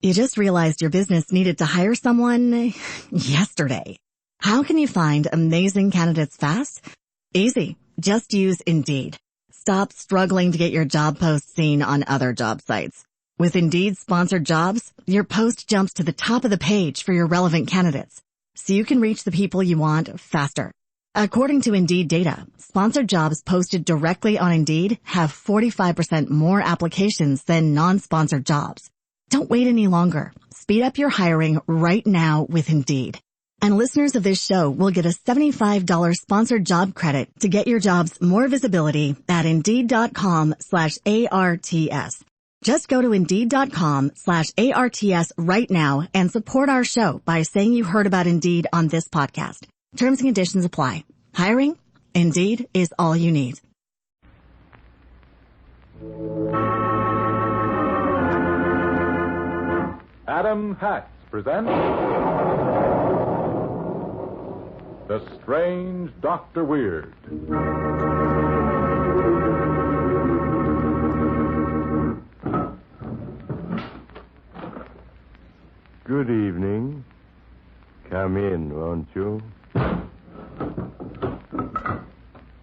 You just realized your business needed to hire someone yesterday. How can you find amazing candidates fast? Easy. Just use Indeed. Stop struggling to get your job post seen on other job sites. With Indeed sponsored jobs, your post jumps to the top of the page for your relevant candidates, so you can reach the people you want faster. According to Indeed data, sponsored jobs posted directly on Indeed have 45% more applications than non-sponsored jobs. Don't wait any longer. Speed up your hiring right now with Indeed. And listeners of this show will get a $75 sponsored job credit to get your jobs more visibility at Indeed.com/ARTS. Just go to Indeed.com/ARTS right now and support our show by saying you heard about Indeed on this podcast. Terms and conditions apply. Hiring? Indeed is all you need. Adam Hacks presents The Strange Dr. Weird. Good evening. Come in, won't you?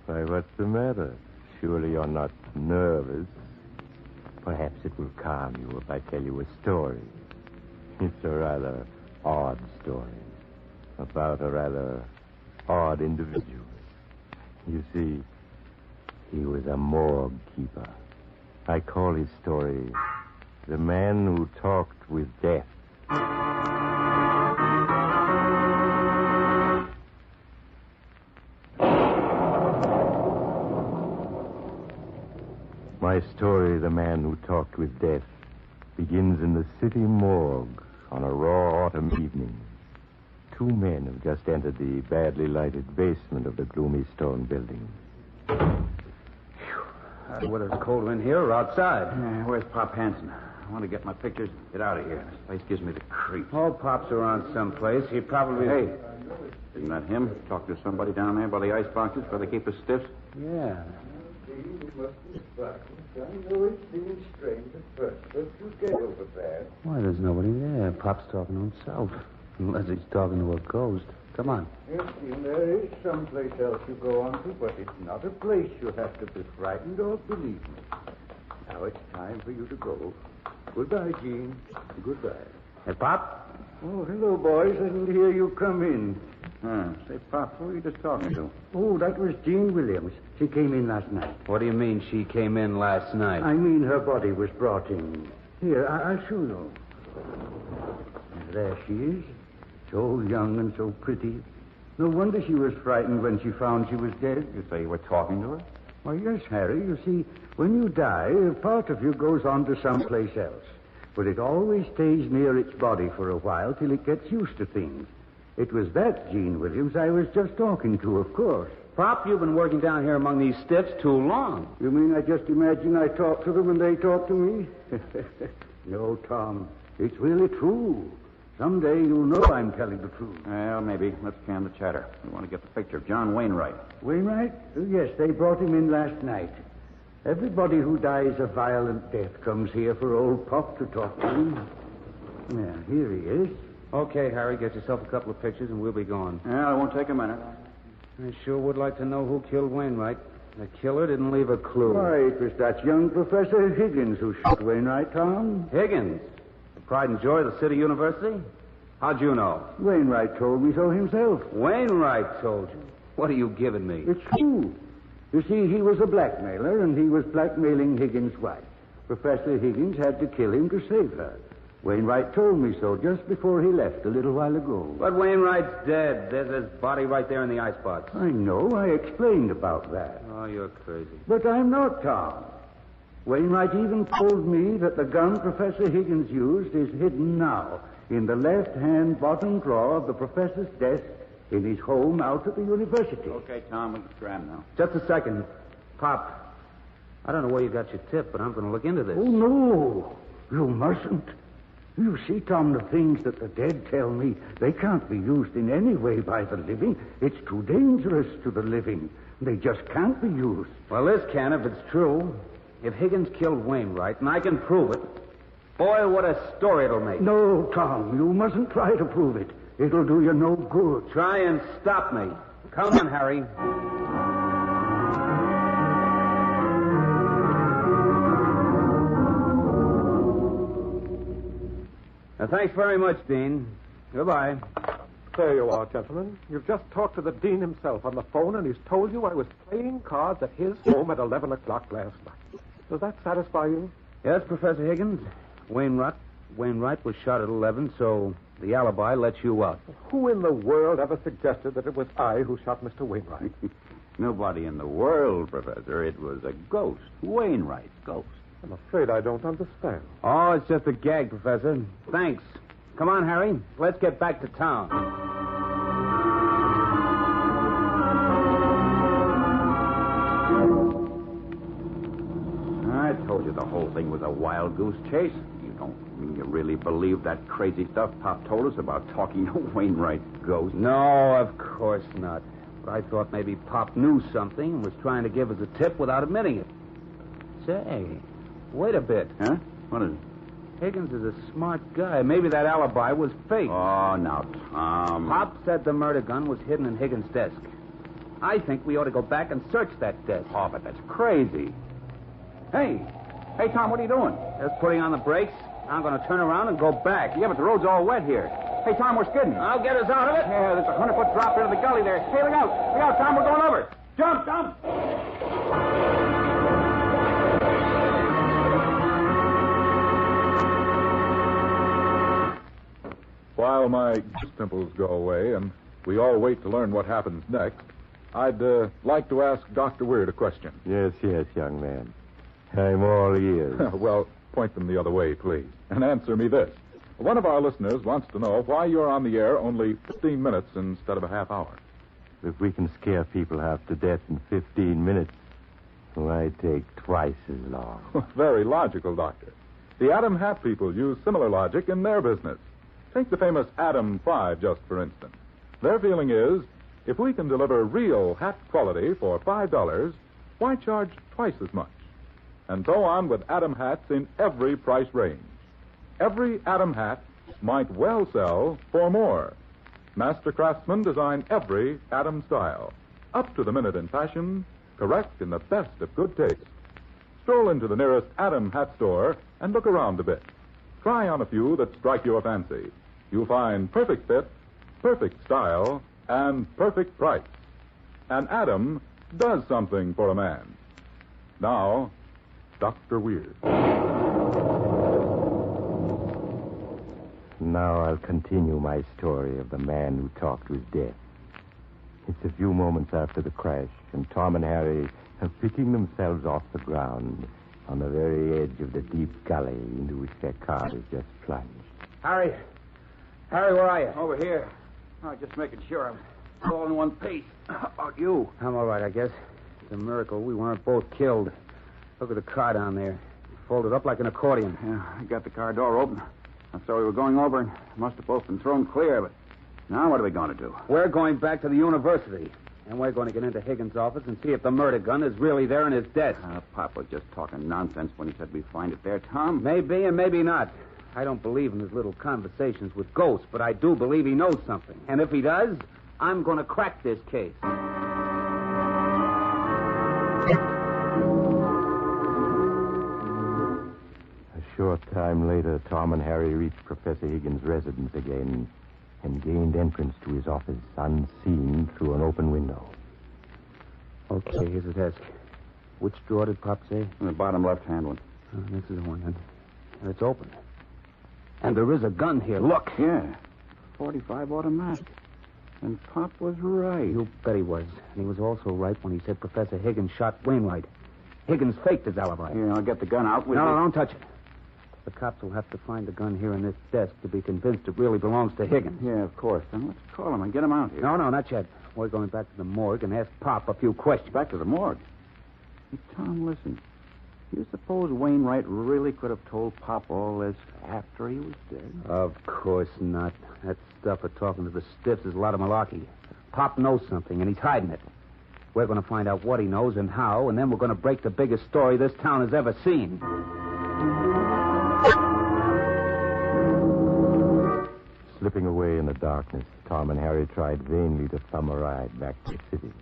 Why, what's the matter? Surely you're not nervous. Perhaps it will calm you if I tell you a story. It's a rather odd story about a rather odd individual. You see, he was a morgue keeper. I call his story The Man Who Talked with Death. My story, The Man Who Talked with Death, begins in the city morgue on a raw autumn evening. Two men have just entered the badly lighted basement of the gloomy stone building. Whether it's colder in here or outside. Where's Pop Hansen? I want to get my pictures and get out of here. This place gives me the creeps. All Pop's around someplace. He probably... Hey, isn't that him? Talk to somebody down there by the ice boxes where they keep the stiffs? Yeah. I know it seems strange at first, but you get over there. Why, there's nobody there. Pop's talking to himself. Unless he's talking to a ghost. Come on. Yes, there is someplace else you go on to, but it's not a place you have to be frightened of, believe me. Now it's time for you to go. Goodbye, Gene. Goodbye. Hey, Pop? Oh, hello, boys. I didn't hear you come in. Say, Pop, who were you just talking to? Oh, that was Jean Williams. She came in last night. What do you mean she came in last night? I mean her body was brought in. Here, I'll show you. There she is. So young and so pretty. No wonder she was frightened when she found she was dead. You say you were talking to her? Why, yes, Harry. You see, when you die, a part of you goes on to someplace else. But it always stays near its body for a while till it gets used to things. It was that Jean Williams I was just talking to, of course. Pop, you've been working down here among these stiffs too long. You mean I just imagine I talk to them and they talk to me? No, Tom. It's really true. Someday you'll know I'm telling the truth. Well, maybe. Let's can the chatter. We want to get the picture of John Wainwright. Wainwright? Yes, they brought him in last night. Everybody who dies a violent death comes here for old Pop to talk to him. Yeah, here he is. Okay, Harry, get yourself a couple of pictures and we'll be gone. Yeah, it won't take a minute. I sure would like to know who killed Wainwright. The killer didn't leave a clue. Why, it was that young Professor Higgins who shot Wainwright, Tom. Higgins? The pride and joy of the City University? How'd you know? Wainwright told me so himself. Wainwright told you? What are you giving me? It's true. You see, he was a blackmailer, and he was blackmailing Higgins' wife. Professor Higgins had to kill him to save her. Wainwright told me so just before he left a little while ago. But Wainwright's dead. There's his body right there in the icebox. I know. I explained about that. Oh, you're crazy. But I'm not, Tom. Wainwright even told me that the gun Professor Higgins used is hidden now in the left-hand bottom drawer of the professor's desk in his home out at the university. Okay, Tom, we can scram now. Just a second. Pop, I don't know where you got your tip, but I'm going to look into this. Oh, no. You mustn't. You see, Tom, the things that the dead tell me, they can't be used in any way by the living. It's too dangerous to the living. They just can't be used. Well, this can if it's true. If Higgins killed Wainwright, and I can prove it, Boy, what a story it'll make. No, Tom, you mustn't try to prove it. It'll do you no good. Try and stop me. Come on, Harry. Thanks very much, Dean. Goodbye. There you are, gentlemen. You've just talked to the Dean himself on the phone, and he's told you I was playing cards at his home at 11 o'clock last night. Does that satisfy you? Yes, Professor Higgins. Wainwright was shot at 11, so the alibi lets you out. Who in the world ever suggested that it was I who shot Mr. Wainwright? Nobody in the world, Professor. It was a ghost. Wainwright's ghost. I'm afraid I don't understand. Oh, it's just a gag, Professor. Thanks. Come on, Harry. Let's get back to town. I told you the whole thing was a wild goose chase. You don't mean you really believe that crazy stuff Pop told us about talking to Wainwright's ghost? No, of course not. But I thought maybe Pop knew something and was trying to give us a tip without admitting it. Say, wait a bit. Huh? What is it? Higgins is a smart guy. Maybe that alibi was fake. Oh, now, Tom. Pop said the murder gun was hidden in Higgins' desk. I think we ought to go back and search that desk. Oh, but that's crazy. Hey, Tom, what are you doing? Just putting on the brakes. I'm going to turn around and go back. Yeah, but the road's all wet here. Hey, Tom, we're skidding. I'll get us out of it. Yeah, there's a 100-foot drop into the gully there. Hey, look out. Look out, Tom, we're going over. Jump. While my pimples go away and we all wait to learn what happens next, I'd like to ask Dr. Weird a question. Yes, young man. I'm all ears. Well, point them the other way, please, and answer me this. One of our listeners wants to know why you're on the air only 15 minutes instead of a half hour. If we can scare people half to death in 15 minutes, why take twice as long? Very logical, Doctor. The Atom Hat people use similar logic in their business. Take the famous Atom 5, just for instance. Their feeling is, if we can deliver real hat quality for $5, why charge twice as much? And so on with Atom hats in every price range. Every Atom hat might well sell for more. Master craftsmen design every Atom style, up to the minute in fashion, correct in the best of good taste. Stroll into the nearest Atom hat store and look around a bit. Try on a few that strike your fancy. You'll find perfect fit, perfect style, and perfect price. And Atom does something for a man. Now, Dr. Weird. Now I'll continue my story of the man who talked with death. It's a few moments after the crash, and Tom and Harry are picking themselves off the ground on the very edge of the deep gully into which their car has just plunged. Harry, where are you? Over here. Oh, just making sure I'm all in one piece. How about you? I'm all right, I guess. It's a miracle we weren't both killed. Look at the car down there. Folded up like an accordion. Yeah, I got the car door open. I saw we were going over and must have both been thrown clear, but now what are we going to do? We're going back to the university. And we're going to get into Higgins' office and see if the murder gun is really there in his desk. Pop was just talking nonsense when he said we'd find it there, Tom. Maybe and maybe not. I don't believe in his little conversations with ghosts, but I do believe he knows something. And if he does, I'm going to crack this case. A short time later, Tom and Harry reached Professor Higgins' residence again and gained entrance to his office unseen through an open window. Okay, here's the desk. Which drawer did Pop say? In the bottom left-hand one. Oh, this is the one, then. And it's open. And there is a gun here. Look. Yeah. 45 automatic. And Pop was right. You bet he was. And he was also right when he said Professor Higgins shot Wainwright. Higgins faked his alibi. Here, I'll get the gun out with you. No, don't touch it. The cops will have to find the gun here in this desk to be convinced it really belongs to Higgins. Yeah, of course. Then let's call him and get him out here. No, not yet. We're going back to the morgue and ask Pop a few questions. Back to the morgue? Hey, Tom, listen. You suppose Wainwright really could have told Pop all this after he was dead? Of course not. That stuff of talking to the stiffs is a lot of malarkey. Pop knows something, and he's hiding it. We're going to find out what he knows and how, and then we're going to break the biggest story this town has ever seen. Slipping away in the darkness, Tom and Harry tried vainly to thumb a ride back to the city.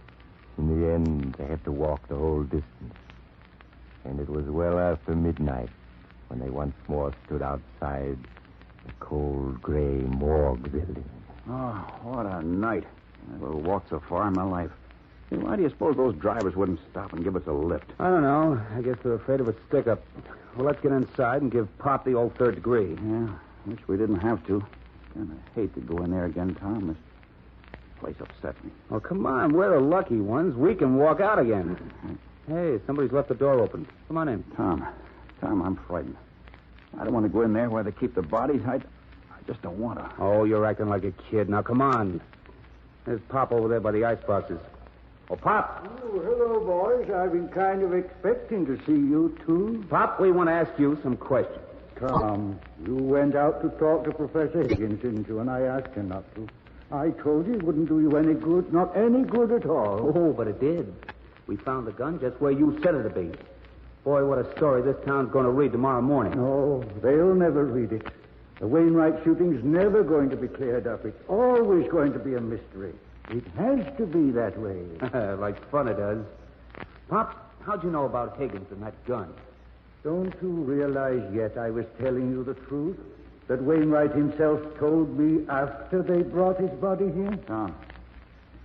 In the end, they had to walk the whole distance. And it was well after midnight when they once more stood outside the cold, gray morgue building. Oh, what a night. I never walked so far in my life. Hey, why do you suppose those drivers wouldn't stop and give us a lift? I don't know. I guess they're afraid of a stick-up. Well, let's get inside and give Pop the old third degree. Yeah, wish we didn't have to. Kind of hate to go in there again, Tom. This place upsets me. Oh, come on. We're the lucky ones. We can walk out again. Hey, somebody's left the door open. Come on in. Tom, I'm frightened. I don't want to go in there where they keep the bodies. I just don't want to. Oh, you're acting like a kid. Now, come on. There's Pop over there by the ice boxes. Oh, Pop. Oh, hello, boys. I've been kind of expecting to see you, too. Pop, we want to ask you some questions. Tom, you went out to talk to Professor Higgins, didn't you? And I asked you not to. I told you it wouldn't do you any good. Not any good at all. Oh, but it did. We found the gun just where you said it'd be. Boy, what a story this town's going to read tomorrow morning. No, they'll never read it. The Wainwright shooting's never going to be cleared up. It's always going to be a mystery. It has to be that way. Like fun it does. Pop, how'd you know about Higgins and that gun? Don't you realize yet I was telling you the truth? That Wainwright himself told me after they brought his body here? Tom,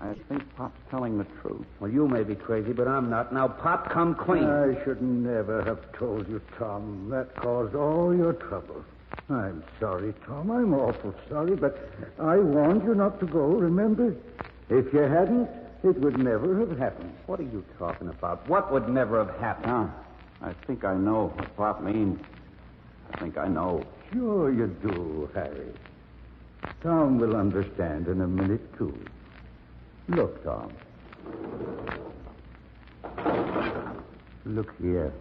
I think Pop's telling the truth. Well, you may be crazy, but I'm not. Now, Pop, come clean. I should never have told you, Tom. That caused all your trouble. I'm sorry, Tom. I'm awful sorry, but I warned you not to go, remember? If you hadn't, it would never have happened. What are you talking about? What would never have happened? Tom, I think I know what Pop means. I think I know. Sure you do, Harry. Tom will understand in a minute, too. Look, Tom. Look here.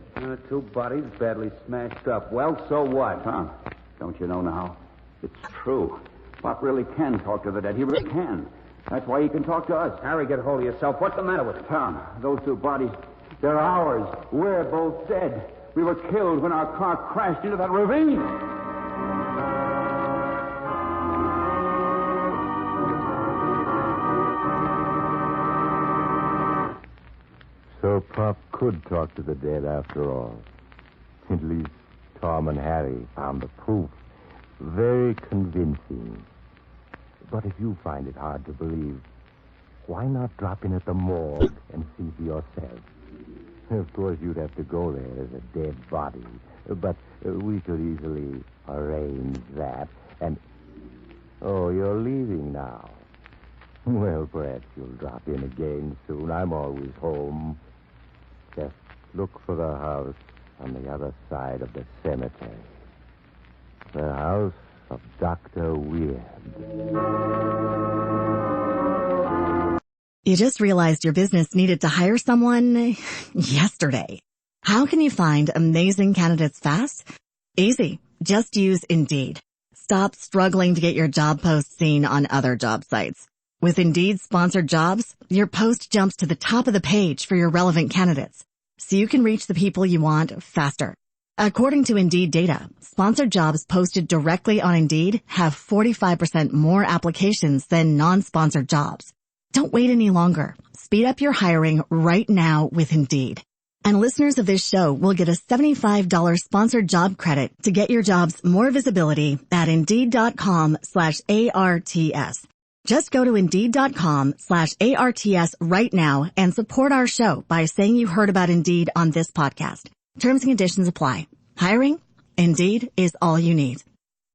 2 bodies badly smashed up. Well, so what? Tom, don't you know now? It's true. Pop really can talk to the dead. He really can. That's why he can talk to us. Harry, get hold of yourself. What's the matter with you? Tom, those 2 bodies, they're ours. We're both dead. We were killed when our car crashed into that ravine. So Pop could talk to the dead after all. At least Tom and Harry found the proof very convincing. But if you find it hard to believe, why not drop in at the morgue and see for yourself? Of course, you'd have to go there as a dead body, but we could easily arrange that. And, oh, you're leaving now. Well, perhaps you'll drop in again soon. I'm always home. Just look for the house on the other side of the cemetery. The house of Dr. Weird. You just realized your business needed to hire someone yesterday. How can you find amazing candidates fast? Easy. Just use Indeed. Stop struggling to get your job post seen on other job sites. With Indeed sponsored jobs, your post jumps to the top of the page for your relevant candidates, so you can reach the people you want faster. According to Indeed data, sponsored jobs posted directly on Indeed have 45% more applications than non-sponsored jobs. Don't wait any longer. Speed up your hiring right now with Indeed. And listeners of this show will get a $75 sponsored job credit to get your jobs more visibility at Indeed.com/ARTS. Just go to Indeed.com/ARTS right now and support our show by saying you heard about Indeed on this podcast. Terms and conditions apply. Hiring? Indeed is all you need.